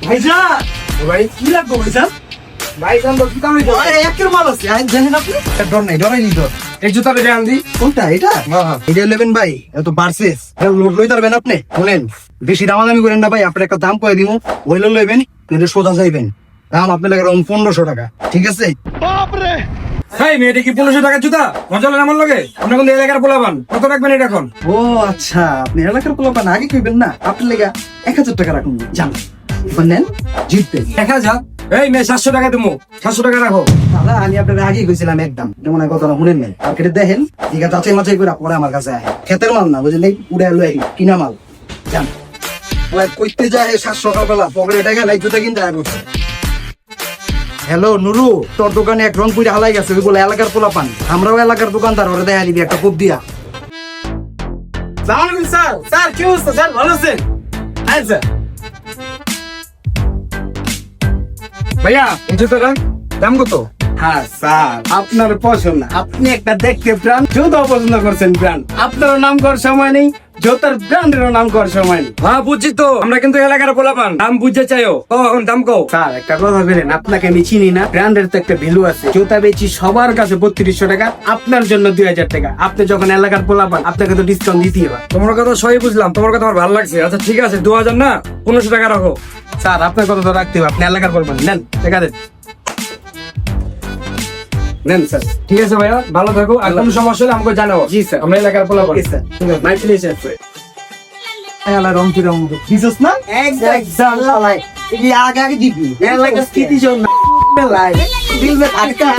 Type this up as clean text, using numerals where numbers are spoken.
ভাইজান ভাই কি লাগবে ভাইজান? ভাইজান তো জুতা লই আরে একের মাল আছে, দেখেন আপনি। ডর নাই ডরাই নি তো এই জুতা লই আনদি কোনটা এটা? হ্যাঁ এটা নেবেন ভাই, এত পারচেস লোড লই পারবেন আপনি। শুনেন, বেশি দামাদামি করেন না ভাই, আপনার একটা দাম কয়ে দিব, ওই লোড লইবেন, কিন্তু সোজা যাইবেন। দাম আপনার লাগে 1500 টাকা, ঠিক আছে? ভাই মেয়েটা কি 1500 টাকা জুতা মজা লাগে আমার লগে আপনি কোন এলাকার পোলাবান কত রাখবেন এটা এখন ও আচ্ছা, আপনি এলাকার পোলাপান আগে কইবেন না, আপনার লেগা 1000 টাকা রাখুন, জান এবার নেন, জিতবেন। 1000 এই মেয়ে 700 টাকা দিমু 700 টাকা রাখো দাদা আমি আপনার আগে কইছিলাম একদম, যেমন কথাটা শুনেন নাই, আর কেটে দেখেন, ঠিক আছে যাচাই মাচাই করে পরে আমার কাছে আয়। ক্ষেতের মাল না বুঝলেন, উড়ে এলো কিনা মাল, জান। ওই কইতে যায় 700 টাকা বেলা পকেটে টাকা নাই, জুতা কিনতে আয় বসে। হ্যালো নুরু, তোর দোকানে এক রংপুরে হালাই গেছে, ওই বলে এলাকার পোলাপান, আমরাও এলাকার দোকানদার, ওরা দেখা নিবি একটা কোপ দিয়া। সালাম স্যার স্যার কি অবস্থা স্যার ভালো আছেন আচ্ছা ভাইয়া এই জুতাটা দাম কত হ্যাঁ স্যার, আপনার পছন্দ, আপনি একটা দেখতে ব্র্যান্ড জুতাও পছন্দ করছেন ব্র্যান্ড, আপনারও নাম করার সময় নেই, জুতার ব্র্যান্ডেরও নাম করার সময় নেই। হ্যাঁ বুঝছি তো আমরা কিন্তু এলাকার পোলাপান দাম বুঝতে চাইও ও এখন দাম কও স্যার একটা কথা বলেন, আপনাকে আমি চিনি না, ব্র্যান্ডের তো একটা ভ্যালু আছে, জুতা বেচি সবার কাছে 3200 টাকা, আপনার জন্য 2000 টাকা, আপনি যখন এলাকার পোলাপান আপনাকে তো ডিসকাউন্ট দিতেই হবে। তোমার কথা সবই বুঝলাম তোমার কথা আমার ভালো লাগছে আচ্ছা ঠিক আছে 2000 না 1500 টাকা রাখো স্যার আপনার কথা তো রাখতে হবে, আপনি এলাকার পোলাপান, নেন টাকা দেন, নেন স্যার। ঠিক আছে ভাইয়া ভালো থাকো আর কোনো সমস্যা হলে আমাকে জানাও জি স্যার। আমরা এলাকার পোলাপান জি স্যার, মাই প্লেজার স্যার। এলা রংপুরে আমাদের দিছস না? একদম শালাই, এই আগে আগে দিবি। এলাকার স্থিতি জন্য বেলায় দিল মে ধাক্কা